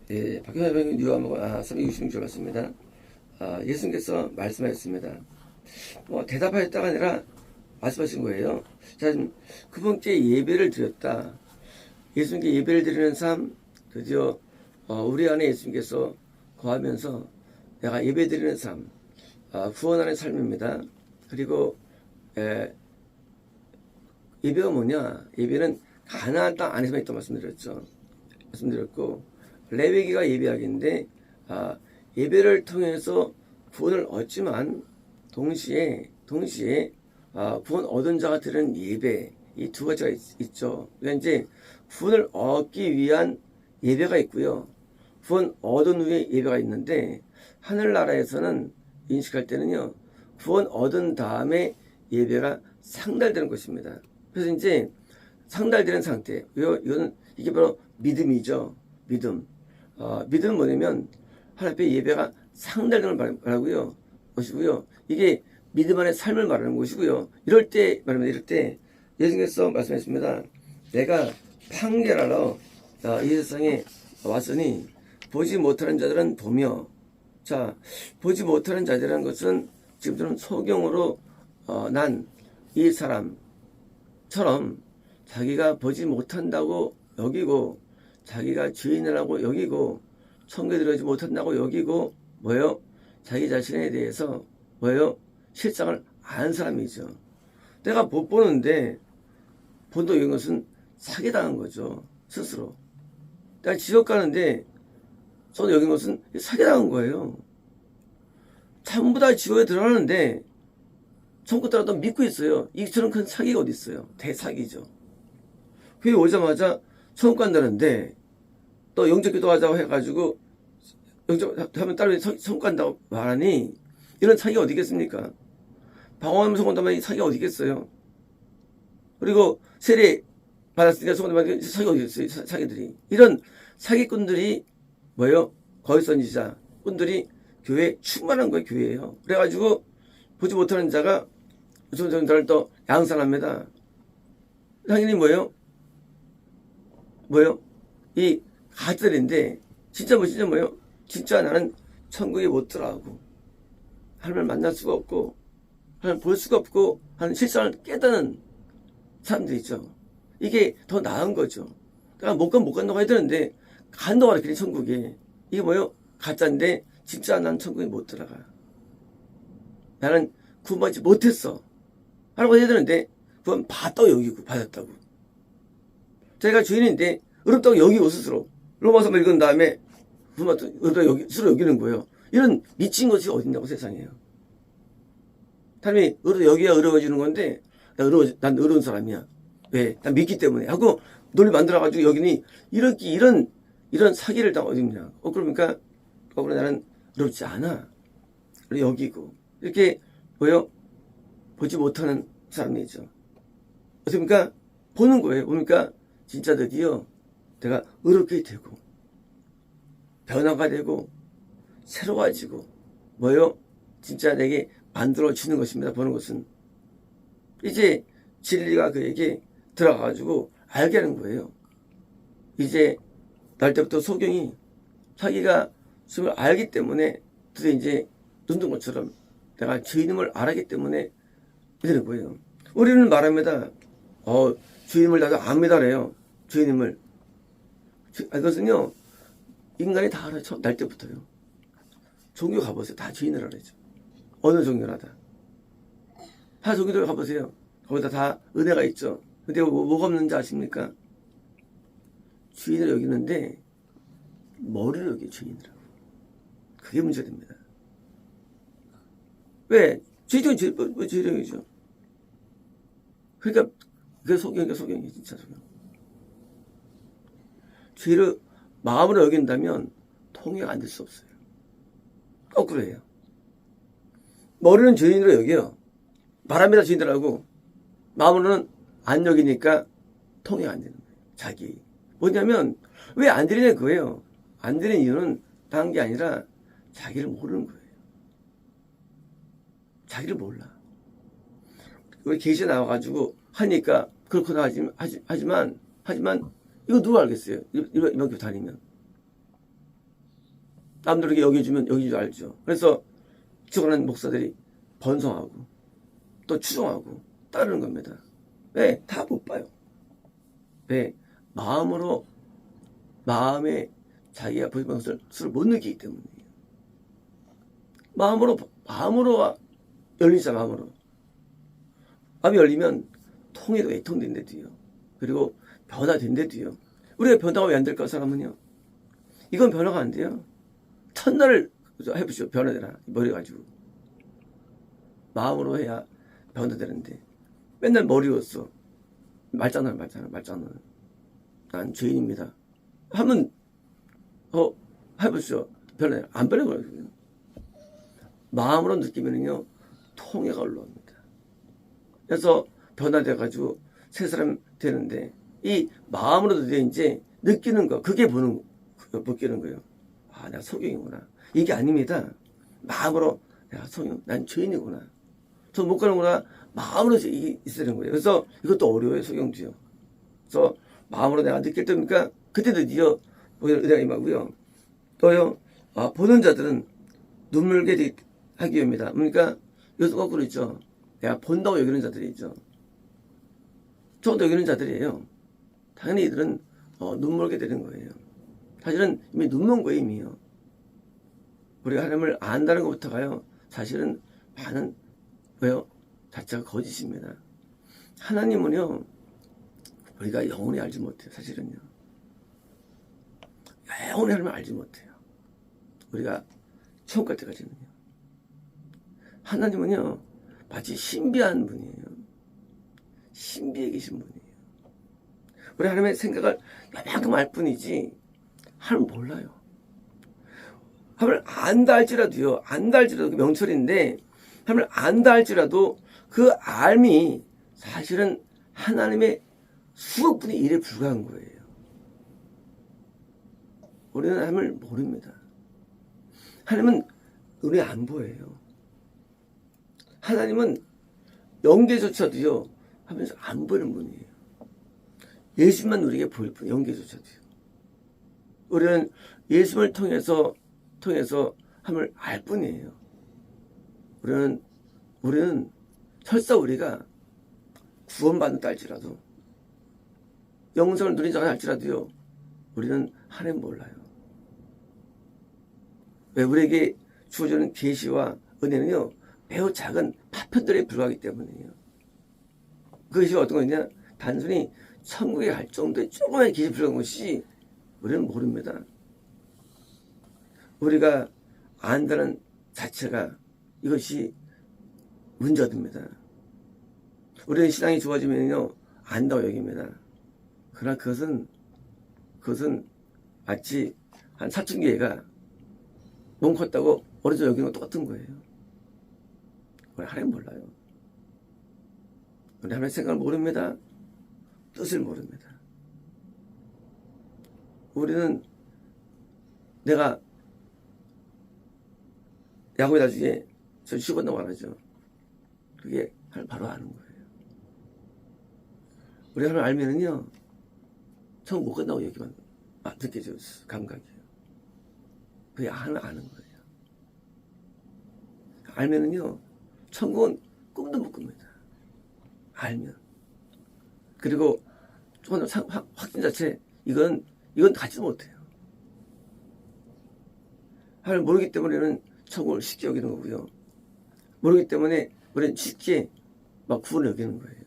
예, 박형현 유아목은 366절 맞습니다. 예수님께서 말씀하셨습니다. 대답하였다가 아니라 말씀하신 거예요. 자, 그분께 예배를 드렸다. 예수님께 예배를 드리는 삶, 드디어 우리 안에 예수님께서 거하면서 내가 예배 드리는 삶, 구원하는 삶입니다. 그리고 예배가 뭐냐? 예배는 가나안 땅 안에서만 있다고 말씀드렸고, 레위기가 예배하기인데 예배를 통해서 구원을 얻지만 동시에 구원 얻은 자가 드리는 예배, 이 두 가지가 있죠. 그러니까 이제 구원을 얻기 위한 예배가 있고요. 구원 얻은 후에 예배가 있는데, 하늘나라에서는 인식할 때는요, 구원 얻은 다음에 예배가 상달되는 것입니다. 그래서 이제 상달되는 상태, 이게 바로 믿음이죠. 믿음은 뭐냐면 하나님 앞에 예배가 상달되는 걸 말하고요. 이게 믿음 안의 삶을 말하는 것이고요. 이럴 때 예수님께서 말씀하셨습니다. 내가 판결하러 이 세상에 왔으니 보지 못하는 자들은 보며, 자, 보지 못하는 자들이라는 것은 지금 저는 소경으로 난 이 사람처럼 자기가 보지 못한다고 여기고, 자기가 죄인이라고 여기고, 천국에 들어오지 못한다고 여기고, 자기 자신에 대해서 실상을 아는 사람이죠. 내가 못 보는데 본다, 이런 것은 사기당한 거죠. 스스로. 내가 지옥 가는데 저는 여긴 것은 사기당한 거예요. 전부 다 지옥에 들어가는데 천국 따라도 믿고 있어요. 이처럼 큰 사기가 어디 있어요. 대사기죠. 그게 오자마자 천국 간다는데 또 영접기도 하자고 해가지고 영접하면 따로 천국 간다고 말하니, 이런 사기가 어디 있겠습니까? 방언하면 성공 담아 사기가 어디 있겠어요? 그리고 세례 받았으니까 성공 담아 사기가 어디 있어요? 사기들이. 이런 사기꾼들이 거짓 선지자꾼들이 교회에 충만한 거예요. 교회예요. 그래가지고 보지 못하는 자가 저를 또 양산합니다. 당연히 이 가짜들인데 진짜 진짜 나는 천국에 못 들어가고 하나님을 만날 수가 없고 하나님을 볼 수가 없고 하는 실상을 깨닫는 사람들이 있죠. 이게 더 나은 거죠. 내가 못 간다고 해야 되는데 간다고 하래. 천국에. 이게 가짜인데 진짜 난 천국에 못 들어가. 나는 구원받지 못했어 하라고 해야 되는데 구원 받았다고 여기고, 받았다고. 자기가 주인인데 의롭다고 여기고 스스로 로마서 읽은 다음에 의롭다고 스스로 여기는 거예요. 이런 미친 것이 어딨냐고, 세상에요. 사람이 여기야 의로워지는 건데 난 의로운 사람이야. 왜? 난 믿기 때문에 하고 논리 만들어가지고 여기니 이런 사기를 다 어딨냐. 그러니까 나는 의롭지 않아. 여기고 이렇게 보지 못하는 사람이죠. 어떻습니까? 보는 거예요. 보니까 진짜 드디어 내가 의롭게 되고 변화가 되고 새로워지고 진짜 내게 만들어지는 것입니다. 보는 것은 이제 진리가 그에게 들어가가지고 알게 하는 거예요. 이제 날 때부터 소경이 자기가 주님을 알기 때문에 드디어 이제 눈 뜬 것처럼 내가 주님을 알았기 때문에 이러는 거예요. 우리는 말합니다. 주님을 나도 압니다래요. 주님을. 그것은요, 인간이 다 알아요. 날 때부터요. 종교 가보세요. 다 주인을 알아야죠. 어느 종교나 다. 종교들 가보세요. 거기다 다 은혜가 있죠. 근데 뭐가 없는지 아십니까? 주인을 여기는데 머리를 여기 주인이라고. 그게 문제가 됩니다. 왜? 주인이죠. 그러니까 그게 소경이 진짜 소경. 죄를 마음으로 여긴다면 통해가 안 될 수 없어요. 거꾸로 해요. 머리는 주인으로 여겨요. 말합니다, 주인들하고. 마음으로는 안 여기니까 통해가 안 되는 거예요. 자기. 뭐냐면 왜 안 들리냐 그거예요. 안 들리는 이유는 다른 게 아니라 자기를 모르는 거예요. 자기를 몰라. 우리 계시에 나와가지고 하니까 그렇구나 하지만 이거 누가 알겠어요? 이만큼 다니면. 남들에게 여겨주면 여긴 줄 알죠. 그래서 죽어가는 목사들이 번성하고 또 추종하고 따르는 겁니다. 왜? 다 못 봐요. 왜? 마음에 자기가 보이는 것을 못 느끼기 때문이에요. 마음으로 열리자, 마음으로. 마음이 열리면 통해도 외통된대도요. 그리고 변화된대도요. 우리가 변화가 왜 안 될까, 사람은요? 이건 변화가 안 돼요. 첫날을 해보시오. 변화되나? 머리 가지고. 마음으로 해야 변화되는데. 맨날 머리였어. 말장난. 난 죄인입니다. 하면, 해보시오. 변해. 안 변해가지고요. 마음으로 느끼면요, 통해가 올라옵니다. 그래서 변화돼가지고 새 사람 되는데, 이 마음으로도 이제 느끼는 거, 그게 느끼는 거예요. 아, 내가 소경이구나. 이게 아닙니다. 마음으로, 내가 소경, 난 죄인이구나. 저 못 가는구나. 마음으로 이게 있어야 되는 거예요. 그래서 이것도 어려워요, 소경도요. 그래서 마음으로 내가 느낄 때니까, 그때 드디어 은혜가 임하고요. 또요, 보는 자들은 눈물게 하기 위함이다. 그러니까, 요즘 거꾸로 있죠. 내가 본다고 여기는 자들이 있죠. 저도 여기는 자들이에요. 당연히 이들은 눈물게 되는 거예요. 사실은 이미 눈먼 거예요, 이미요. 우리가 하나님을 안다는 것부터가요, 사실은 많은, 왜요? 자체가 거짓입니다. 하나님은요, 우리가 영원히 알지 못해요, 사실은요. 영원히 하나님을 알지 못해요. 우리가 처음 갈 때까지는요. 하나님은요, 마치 신비한 분이에요. 신비에 계신 분이에요. 우리 하나님의 생각을 요만큼 알 뿐이지 하나님 몰라요. 하나님을 안다 할지라도요. 안다 할지라도 그 명철인데 하나님을 안다 할지라도 그 알미 사실은 하나님의 수억 분의 1에 불과한 거예요. 우리는 하나님을 모릅니다. 하나님은 눈에 안 보여요. 하나님은 영계조차도요. 하면서 안 보이는 분이에요. 예수만 우리에게 보일 뿐, 영계조차도요. 우리는 예수를 통해서 함을 알 뿐이에요. 우리는 설사 우리가 구원받는다 할지라도 영생을 누린다고 할지라도요. 우리는 하나님 몰라요. 왜? 우리에게 주어지는 계시와 은혜는요. 매우 작은 파편들에 불과하기 때문이에요. 그것이 어떤 거냐? 단순히 천국에 갈 정도의 조그만 계시 불과한 것이 우리는 모릅니다. 우리가 안다는 자체가 이것이 문제됩니다. 우리는 신앙이 좋아지면요 안다고 여깁니다. 그러나 그것은 마치 한 사춘기 애가 몸 컸다고 어려서 여기는 거 똑같은 거예요. 우리 하나님 몰라요. 우리 하나님 생각을 모릅니다. 뜻을 모릅니다. 우리는 내가 야곱이 나중에 저 죽었다고 말하죠. 그게 하나님 바로 아는 거예요. 우리 하나님 알면은요, 처음 못 간다고 얘기만 느껴져요. 감각이에요. 그게 하나님 아는 거예요. 알면은요, 천국은 꿈도 못 꿉니다. 알면. 그리고 조금 확신 자체, 이건 가지도 못해요. 하나님 모르기 때문에는 천국을 쉽게 여기는 거고요. 모르기 때문에 우리는 쉽게 막 구원을 여기는 거예요.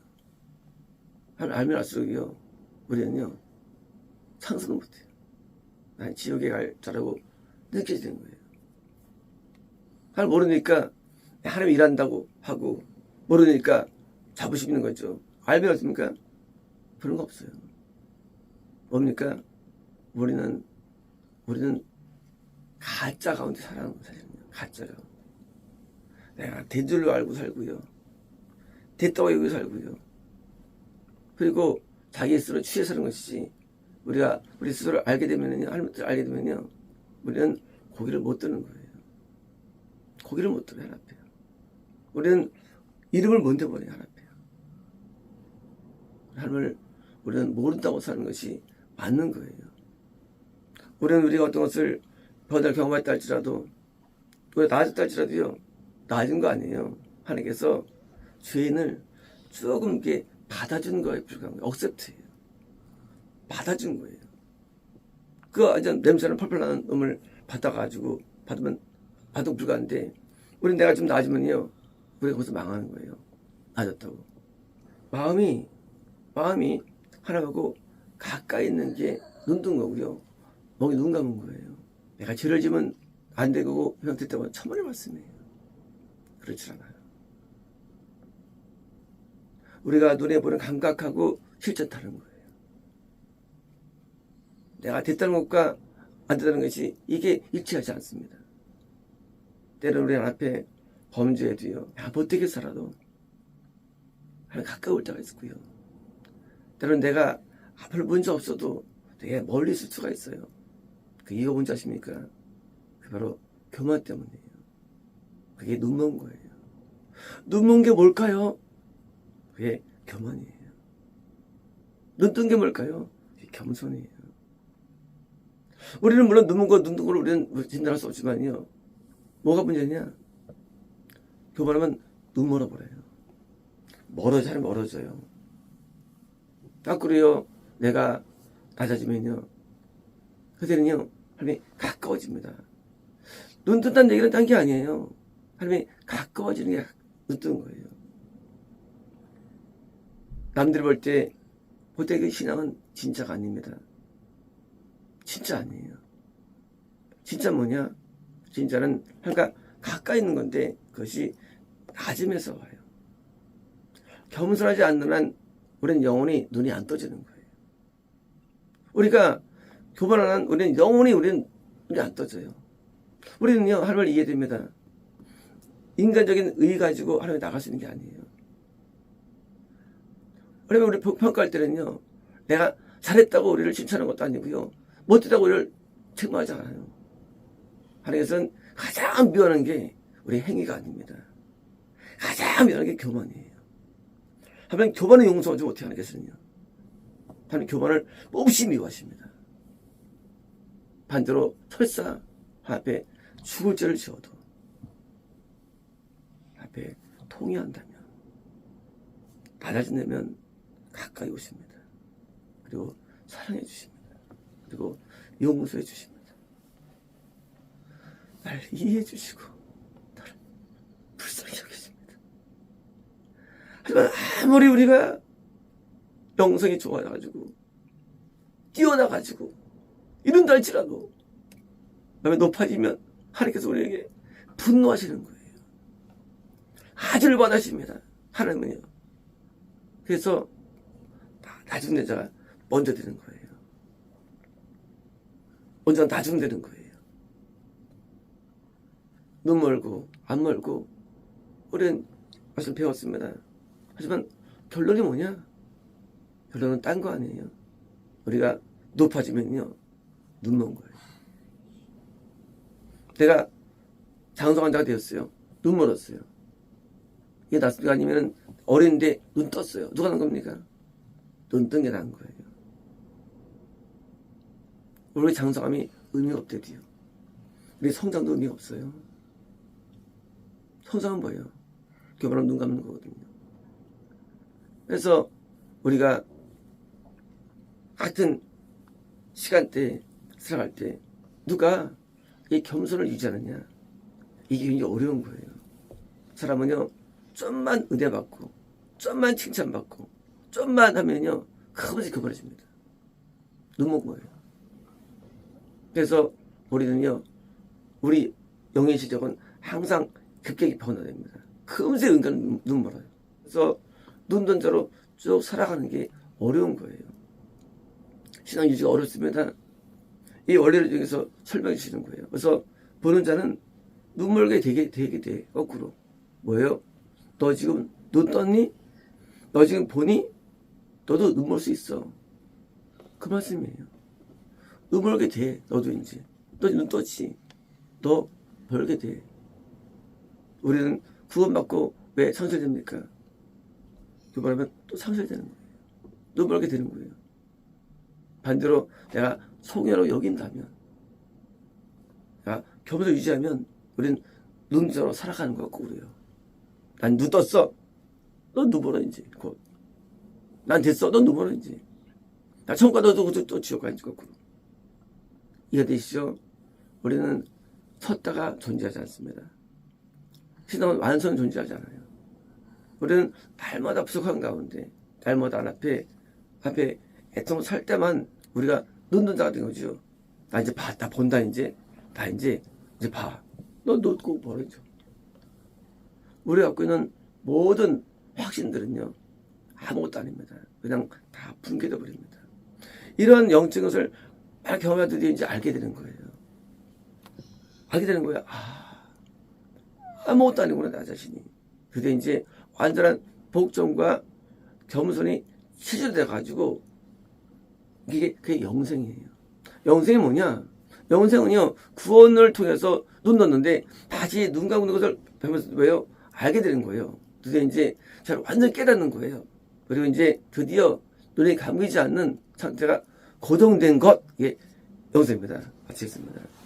하나님 알면 알수록요, 우리는요, 상상도 못해요. 난 지옥에 갈 자라고 느껴지는 거예요. 하나님 모르니까 하나님 일한다고 하고, 모르니까 자부심 있는 거죠. 알면 어떻습니까? 그런 거 없어요. 뭡니까? 우리는 가짜 가운데 살아가는 거 사실은요. 가짜 가운데. 내가 된 줄로 알고 살고요. 됐다고 여기고 살고요. 그리고 자기 스스로 취해 사는 것이지, 우리 스스로를 알게 되면요, 하나님을 알게 되면요, 우리는 고기를 못 드는 거예요. 고기를 못 들어요, 하나 앞에. 우리는 이름을 못 대버려요, 하나 앞에. 하나님을 우리는 모른다고 사는 것이 맞는 거예요. 우리가 어떤 것을 변화를 경험했다 할지라도 왜 나아졌다 할지라도요 나아진 거 아니에요. 하나님께서 죄인을 조금 이렇게 받아준 거에 불과한 거예요. 억셉트예요. 받아준 거예요. 그 완전 냄새는 펄펄 나는 놈을 받아가지고 받으면 불가한데 우린 내가 좀 나아지면요 우리가 거기서 망하는 거예요. 나아졌다고. 마음이 하나님하고 가까이 있는 게 눈 뜬 거고요. 목이 눈 감은 거예요. 내가 죄를 지면 안 되고 형 됐다고 천만의 말씀이에요. 그렇지 않아요. 우리가 눈에 보는 감각하고 실전 다른 거예요. 내가 됐다는 것과 안 됐다는 것이 이게 일치하지 않습니다. 때로는 우리 앞에 범죄에도요 못되게 살아도 하나님 가까울 때가 있고요. 때로는 내가 별 문제 없어도 되게 멀리 있을 수가 있어요. 그 이유가 뭔지 아십니까? 그 바로 교만 때문이에요. 그게 눈먼 거예요. 눈먼 게 뭘까요? 그게 교만이에요. 눈 뜬 게 뭘까요? 그게 겸손이에요. 우리는 물론 눈먼 거, 눈 뜬 걸 우리는 진단할 수 없지만요. 뭐가 문제냐? 교만하면 눈 멀어버려요. 잘 멀어져요. 거꾸로요, 내가 낮아지면요, 그때는요, 하나님이 가까워집니다. 눈 뜬다는 얘기는 딴 게 아니에요. 하나님이 가까워지는 게 눈 뜬 거예요. 남들이 볼 때, 그 신앙은 진짜가 아닙니다. 진짜 아니에요. 진짜 뭐냐? 진짜는 그러니까 가까이 있는 건데 그것이 낮음에서 와요. 겸손하지 않는 한 우리는 영원히 눈이 안 떠지는 거예요. 우리가 교만한 한 우리는 영원히 눈이 안 떠져요. 우리는요 하나님을 이해됩니다. 인간적인 의 가지고 하나님이 나갈 수 있는 게 아니에요. 그러면 우리 평가할 때는요 내가 잘했다고 우리를 칭찬하는 것도 아니고요 못했다고 우리를 책망하지 않아요. 하나님께서는 가장 미워하는 게 우리 행위가 아닙니다. 가장 미워하는 게 교만이에요. 하나님 교만을 용서하지 못해 하나님께서는요. 하나님 교만을 몹시 미워하십니다. 반대로 설사 앞에 죽을 죄를 지어도 앞에 통회한다면 낮아진다면 가까이 오십니다. 그리고 사랑해 주십니다. 그리고 용서해 주십니다. 날 이해해 주시고 나를 불쌍히 여기십니다. 하지만 아무리 우리가 영성이 좋아져가지고 뛰어나가지고 이런다 할지라도 마음이 높아지면 하나님께서 우리에게 분노하시는 거예요. 아주를 받으십니다. 하나님은요. 그래서 낮은 여자가 먼저 되는 거예요. 먼저 낮음되는 거예요. 눈 멀고 안 멀고 우리는 말씀 배웠습니다. 하지만 결론이 뭐냐? 결론은 딴 거 아니에요. 우리가 높아지면요 눈 먼 거예요. 내가 장성환자가 되었어요. 눈 멀었어요. 이게 낫습니까? 아니면 어린데 눈 떴어요. 누가 난 겁니까? 눈 뜬 게 난 거예요. 우리 장성함이 의미가 없대도요. 우리 성장도 의미가 없어요. 성장은 뭐예요? 교만하면 눈 감는 거거든요. 그래서 우리가 같은 시간대에 살아갈 때 누가 이 겸손을 유지하느냐, 이게 굉장히 어려운 거예요. 사람은요 좀만 은혜 받고 좀만 칭찬 받고 좀만 하면요 금세 교만해집니다. 눈 먼 거예요. 그래서 우리는요 우리 영의 시적은 항상 급격히 변화됩니다. 금세 인간은 눈 멀어요. 그래서 눈 뜬 자로 쭉 살아가는 게 어려운 거예요. 신앙 유지가 어렵습니다. 이 원리를 통해서 설명해 주시는 거예요. 그래서 보는 자는 눈 멀게 되게 돼. 거꾸로. 뭐예요? 너 지금 눈 떴니? 너 지금 보니? 너도 눈 멀 수 있어. 그 말씀이에요. 눈 멀게 돼. 너도 이제. 너 눈 떴지. 너 멀게 돼. 우리는 구원받고 왜 상실됩니까? 교만하면 또 상실되는 거예요. 눈 멀게 되는 거예요. 반대로 내가 송해로 여긴다면 겸손을 유지하면 우리는 눈으로 살아가는 것 같고 그래요. 난 눈 떴어. 넌 눈 멀어 이제 곧. 난 됐어. 넌 눈 멀어 이제. 나 천국 가 너도 또 지옥 가는 것 같고. 이해되시죠? 우리는 섰다가 존재하지 않습니다. 신앙은 완전 존재하지 않아요. 우리는 날마다 부족한 가운데 날마다 앞에 애통을 살 때만 우리가 눈뜬 자가 된 거죠. 나 이제 봐. 나 본다 이제. 나 이제 봐. 넌 꼭 버려줘. 우리가 갖고 있는 모든 확신들은요. 아무것도 아닙니다. 그냥 다 붕괴돼 버립니다. 이런 영적인 것을 막 경험하더니 이제 알게 되는 거예요. 알게 되는 거야. 아무것도 아니구나 나 자신이. 그게 이제 완전한 복종과 겸손이 치료돼 가지고 그게 영생이에요. 영생이 뭐냐? 영생은요 구원을 통해서 눈 떴는데 다시 눈 감는 것을 배우면서 왜요? 알게 되는 거예요. 드디어 이제 잘 완전 깨닫는 거예요. 그리고 이제 드디어 눈이 감기지 않는 상태가 고정된 것, 이게 영생입니다. 마치겠습니다.